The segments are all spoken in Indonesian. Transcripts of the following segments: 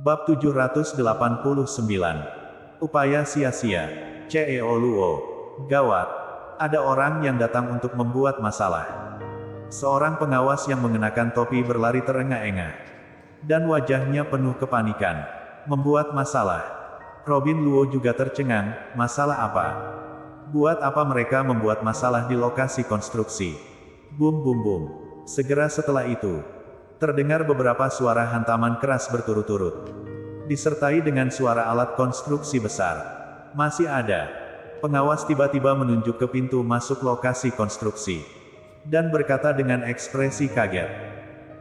Bab 789. Upaya sia-sia. CEO Luo. Gawat. Ada orang yang datang untuk membuat masalah. Seorang pengawas yang mengenakan topi berlari terengah-engah. Dan wajahnya penuh kepanikan. Membuat masalah. Robin Luo juga tercengang, masalah apa? Buat apa mereka membuat masalah di lokasi konstruksi? Bum bum bum. Segera setelah itu, terdengar beberapa suara hantaman keras berturut-turut. Disertai dengan suara alat konstruksi besar. Masih ada. Pengawas tiba-tiba menunjuk ke pintu masuk lokasi konstruksi. Dan berkata dengan ekspresi kaget.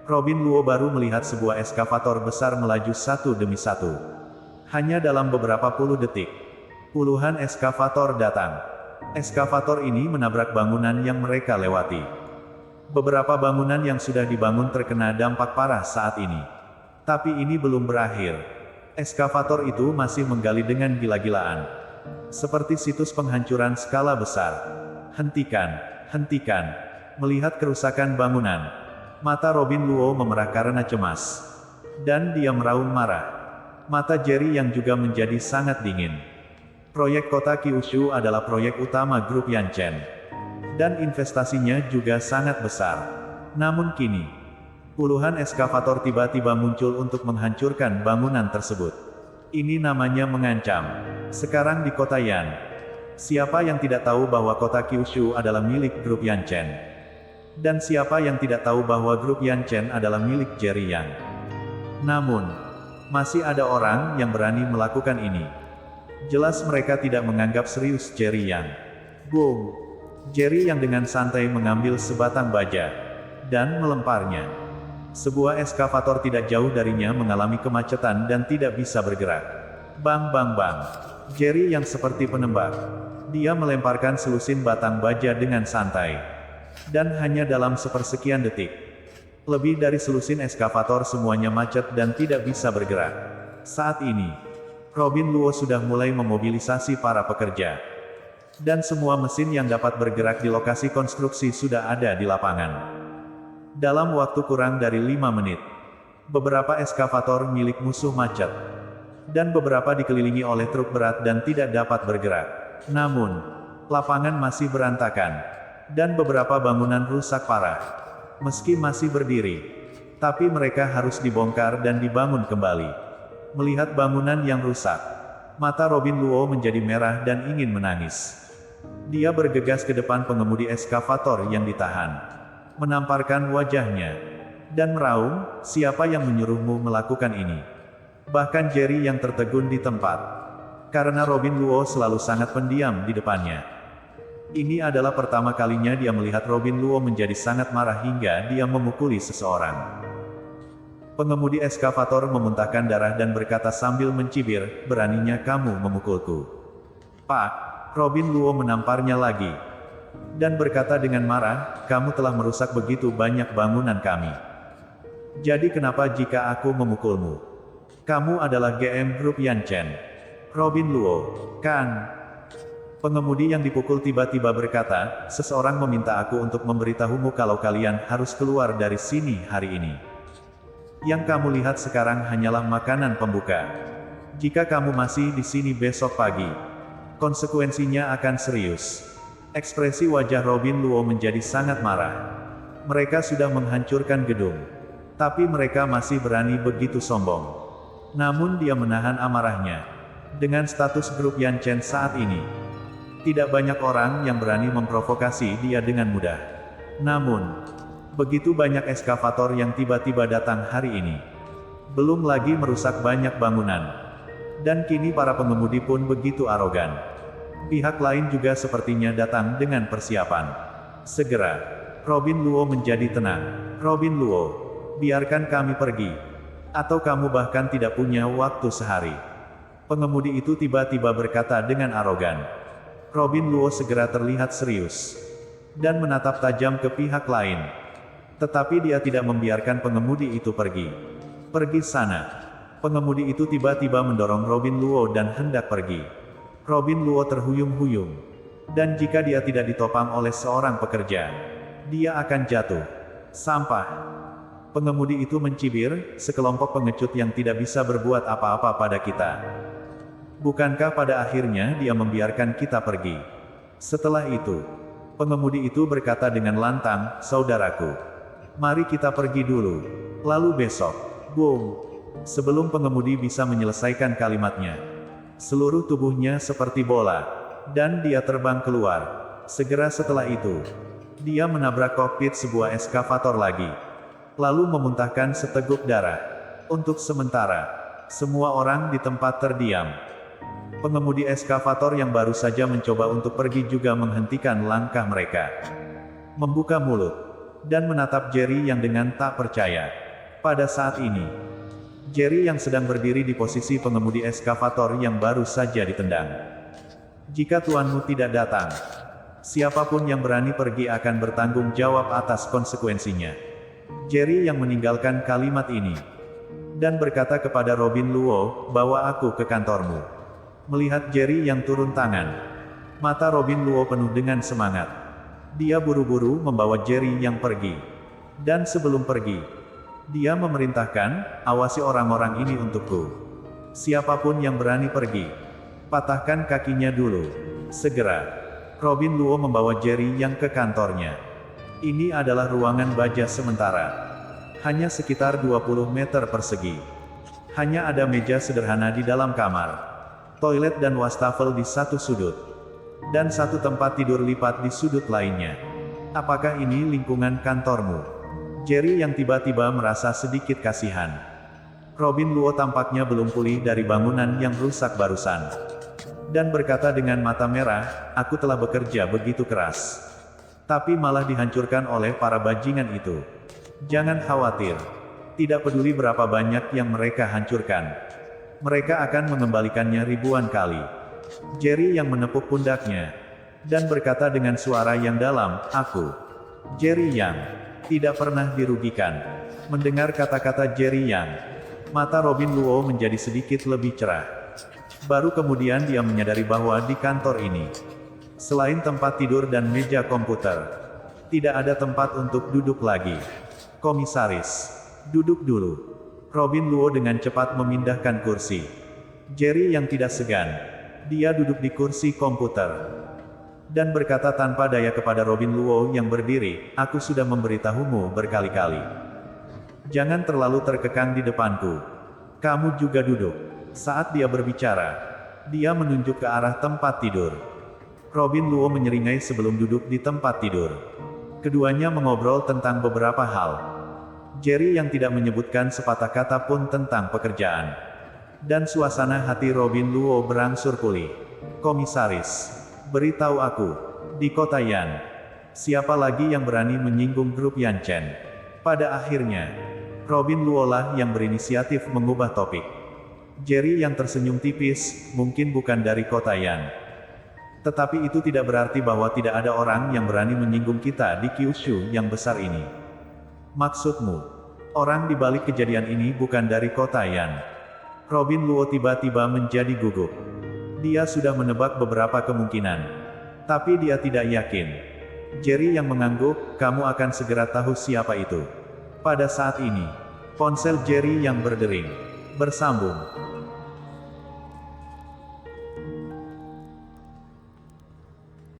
Robin Luo baru melihat sebuah eskavator besar melaju satu demi satu. Hanya dalam beberapa puluh detik, puluhan eskavator datang. Eskavator ini menabrak bangunan yang mereka lewati. Beberapa bangunan yang sudah dibangun terkena dampak parah saat ini. Tapi ini belum berakhir. Eskavator itu masih menggali dengan gila-gilaan. Seperti situs penghancuran skala besar. Hentikan, hentikan. Melihat kerusakan bangunan, mata Robin Luo memerah karena cemas. Dan dia meraung marah. Mata Jerry yang juga menjadi sangat dingin. Proyek kota Kyushu adalah proyek utama grup Yanchen. Dan investasinya juga sangat besar. Namun kini, puluhan eskavator tiba-tiba muncul untuk menghancurkan bangunan tersebut. Ini namanya mengancam. Sekarang di kota Yan. Siapa yang tidak tahu bahwa kota Kyushu adalah milik grup Yanchen? Dan siapa yang tidak tahu bahwa grup Yanchen adalah milik Jerry Yang? Namun, masih ada orang yang berani melakukan ini. Jelas mereka tidak menganggap serius Jerry Yang. Boom! Jerry yang dengan santai mengambil sebatang baja. Dan melemparnya. Sebuah eskavator tidak jauh darinya mengalami kemacetan dan tidak bisa bergerak. Bang bang bang. Jerry yang seperti penembak. Dia melemparkan selusin batang baja dengan santai. Dan hanya dalam sepersekian detik. Lebih dari selusin eskavator semuanya macet dan tidak bisa bergerak. Saat ini, Robin Luo sudah mulai memobilisasi para pekerja. Dan semua mesin yang dapat bergerak di lokasi konstruksi sudah ada di lapangan. Dalam waktu kurang dari 5 menit, beberapa eskavator milik musuh macet. Dan beberapa dikelilingi oleh truk berat dan tidak dapat bergerak. Namun, lapangan masih berantakan. Dan beberapa bangunan rusak parah. Meski masih berdiri, tapi mereka harus dibongkar dan dibangun kembali. Melihat bangunan yang rusak, mata Robin Luo menjadi merah dan ingin menangis. Dia bergegas ke depan pengemudi eskavator yang ditahan. Menamparkan wajahnya. Dan meraung, siapa yang menyuruhmu melakukan ini? Bahkan Jerry yang tertegun di tempat. Karena Robin Luo selalu sangat pendiam di depannya. Ini adalah pertama kalinya dia melihat Robin Luo menjadi sangat marah hingga dia memukuli seseorang. Pengemudi eskavator memuntahkan darah dan berkata sambil mencibir, beraninya kamu memukulku. Pak, Robin Luo menamparnya lagi. Dan berkata dengan marah, kamu telah merusak begitu banyak bangunan kami. Jadi kenapa jika aku memukulmu? Kamu adalah GM Grup Yanchen. Robin Luo, kan? Pengemudi yang dipukul tiba-tiba berkata, seseorang meminta aku untuk memberitahumu kalau kalian harus keluar dari sini hari ini. Yang kamu lihat sekarang hanyalah makanan pembuka. Jika kamu masih di sini besok pagi, konsekuensinya akan serius. Ekspresi wajah Robin Luo menjadi sangat marah. Mereka sudah menghancurkan gedung. Tapi mereka masih berani begitu sombong. Namun dia menahan amarahnya. Dengan status grup Yanchen saat ini, tidak banyak orang yang berani memprovokasi dia dengan mudah. Namun, begitu banyak eskavator yang tiba-tiba datang hari ini. Belum lagi merusak banyak bangunan. Dan kini para pengemudi pun begitu arogan. Pihak lain juga sepertinya datang dengan persiapan. Segera, Robin Luo menjadi tenang. Robin Luo, biarkan kami pergi. Atau kamu bahkan tidak punya waktu sehari. Pengemudi itu tiba-tiba berkata dengan arogan. Robin Luo segera terlihat serius. Dan menatap tajam ke pihak lain. Tetapi dia tidak membiarkan pengemudi itu pergi. Pergi sana. Pengemudi itu tiba-tiba mendorong Robin Luo dan hendak pergi. Robin Luo terhuyung-huyung. Dan jika dia tidak ditopang oleh seorang pekerja, dia akan jatuh. Sampah. Pengemudi itu mencibir, sekelompok pengecut yang tidak bisa berbuat apa-apa pada kita. Bukankah pada akhirnya dia membiarkan kita pergi? Setelah itu, pengemudi itu berkata dengan lantang, saudaraku, mari kita pergi dulu. Lalu besok, boom. Sebelum pengemudi bisa menyelesaikan kalimatnya, seluruh tubuhnya seperti bola, dan dia terbang keluar. Segera setelah itu, dia menabrak kokpit sebuah eskavator lagi, lalu memuntahkan seteguk darah. Untuk sementara, semua orang di tempat terdiam. Pengemudi eskavator yang baru saja mencoba untuk pergi juga menghentikan langkah mereka, membuka mulut, dan menatap Jerry yang dengan tak percaya. Pada saat ini, Jerry yang sedang berdiri di posisi pengemudi eskavator yang baru saja ditendang. Jika tuanmu tidak datang, siapapun yang berani pergi akan bertanggung jawab atas konsekuensinya. Jerry yang meninggalkan kalimat ini, dan berkata kepada Robin Luo, bawa aku ke kantormu. Melihat Jerry yang turun tangan, mata Robin Luo penuh dengan semangat. Dia buru-buru membawa Jerry yang pergi. Dan sebelum pergi, dia memerintahkan, awasi orang-orang ini untukku. Siapapun yang berani pergi, patahkan kakinya dulu. Segera, Robin Luo membawa Jerry yang ke kantornya. Ini adalah ruangan baja sementara. Hanya sekitar 20 meter persegi. Hanya ada meja sederhana di dalam kamar, toilet dan wastafel di satu sudut, dan satu tempat tidur lipat di sudut lainnya. Apakah ini lingkungan kantormu? Jerry yang tiba-tiba merasa sedikit kasihan. Robin Luo tampaknya belum pulih dari bangunan yang rusak barusan, dan berkata dengan mata merah, aku telah bekerja begitu keras, tapi malah dihancurkan oleh para bajingan itu. Jangan khawatir. Tidak peduli berapa banyak yang mereka hancurkan, mereka akan mengembalikannya ribuan kali. Jerry yang menepuk pundaknya, dan berkata dengan suara yang dalam, aku, Jerry yang tidak pernah dirugikan. Mendengar kata-kata Jerry yang, mata Robin Luo menjadi sedikit lebih cerah. Baru kemudian dia menyadari bahwa di kantor ini, selain tempat tidur dan meja komputer, tidak ada tempat untuk duduk lagi. Komisaris, duduk dulu. Robin Luo dengan cepat memindahkan kursi. Jerry yang tidak segan, dia duduk di kursi komputer, dan berkata tanpa daya kepada Robin Luo yang berdiri, aku sudah memberitahumu berkali-kali. Jangan terlalu terkekang di depanku. Kamu juga duduk. Saat dia berbicara, dia menunjuk ke arah tempat tidur. Robin Luo menyeringai sebelum duduk di tempat tidur. Keduanya mengobrol tentang beberapa hal. Jerry yang tidak menyebutkan sepatah kata pun tentang pekerjaan. Dan suasana hati Robin Luo berangsur pulih. Komisaris, beritahu aku, di kota Yan, siapa lagi yang berani menyinggung grup Yan Chen? Pada akhirnya, Robin Luo lah yang berinisiatif mengubah topik. Jerry yang tersenyum tipis, mungkin bukan dari kota Yan. Tetapi itu tidak berarti bahwa tidak ada orang yang berani menyinggung kita di Kyushu yang besar ini. Maksudmu, orang di balik kejadian ini bukan dari kota Yan? Robin Luo tiba-tiba menjadi gugup. Dia sudah menebak beberapa kemungkinan, tapi dia tidak yakin. Jerry yang mengangguk, kamu akan segera tahu siapa itu. Pada saat ini, ponsel Jerry yang berdering bersambung.